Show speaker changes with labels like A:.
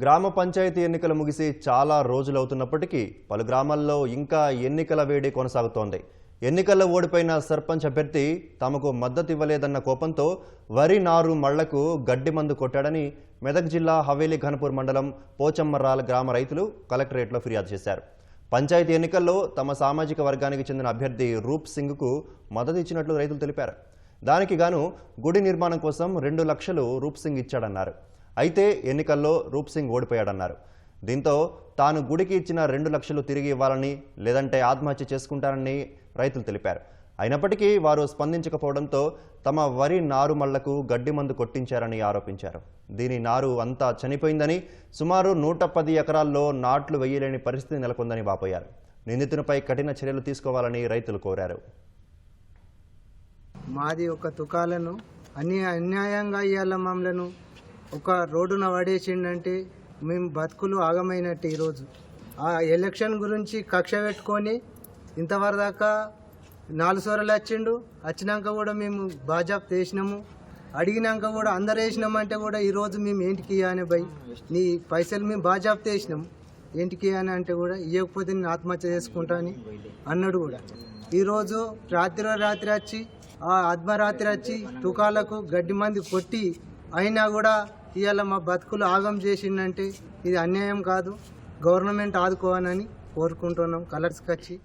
A: గ్రామ పంచాయతీ ఎన్నికలు ముగిసి చాలా రోజులవుతున్నప్పటికీ పలు గ్రామాల్లో ఇంకా ఎన్నికల వేడి కొనసాగుతోంది. ఎన్నికల్లో ఓడిపోయిన సర్పంచ్ అభ్యర్థి తమకు మద్దతు ఇవ్వలేదన్న కోపంతో వరి నారు మళ్లకు గడ్డి మందు కొట్టాడని మెదక్ జిల్లా హవేలీ ఘనపూర్ మండలం పోచమ్మర్రాల గ్రామ రైతులు కలెక్టరేట్లో ఫిర్యాదు చేశారు. పంచాయతీ ఎన్నికల్లో తమ సామాజిక వర్గానికి చెందిన అభ్యర్థి రూప్ సింగ్కు మద్దతు ఇచ్చినట్లు రైతులు తెలిపారు. దానికి గాను గుడి నిర్మాణం కోసం 2 లక్షలు రూప్ సింగ్ ఇచ్చాడన్నారు. అయితే ఎన్నికల్లో రూప్ సింగ్ ఓడిపోయాడన్నారు. దీంతో తాను గుడికి ఇచ్చిన 2 లక్షలు తిరిగి ఇవ్వాలని లేదంటే ఆత్మహత్య చేసుకుంటారని రైతులు తెలిపారు. అయినప్పటికీ వారు స్పందించకపోవడంతో తమ వరి నారు మళ్లకు గడ్డి మందు కొట్టించారని ఆరోపించారు. దీని నారు అంతా చనిపోయిందని, సుమారు 110 ఎకరాల్లో నాట్లు వేయలేని పరిస్థితి నెలకొందని వాపోయారు. నిందితునిపై కఠిన చర్యలు తీసుకోవాలని రైతులు కోరారు.
B: మాది ఒక తుకాలను అన్యాయంగా ఇయ్యాల మమ్మలను ఒక రోడ్డున పడేసిండంటే మేము బతుకులు ఆగమైనట్టు. ఈరోజు ఆ ఎలక్షన్ గురించి కక్ష పెట్టుకొని ఇంతవరకు దాకా 4 సోరలు వచ్చినాక కూడా మేము బాజాబ్ వేసినాము. అడిగినాక కూడా అందరు వేసినామంటే కూడా ఈరోజు మేము ఏంటికి ఇవ్వని భయ్, నీ పైసలు మేము బాజాబ్ వేసినాము, ఏంటికి ఇవ్వని అంటే కూడా ఇవ్వకపోతే నేను ఆత్మహత్య చేసుకుంటా అని అన్నాడు. కూడా ఈరోజు రాత్రి వచ్చి అర్ధరాత్రి వచ్చి తుకాలకు గడ్డి మంది కొట్టి అయినా కూడా ఇవాళ మా బతుకులు ఆగం చేసిందంటే ఇది అన్యాయం కాదు. గవర్నమెంట్ ఆదుకోవాలని కోరుకుంటున్నాం కలర్స్కి వచ్చి.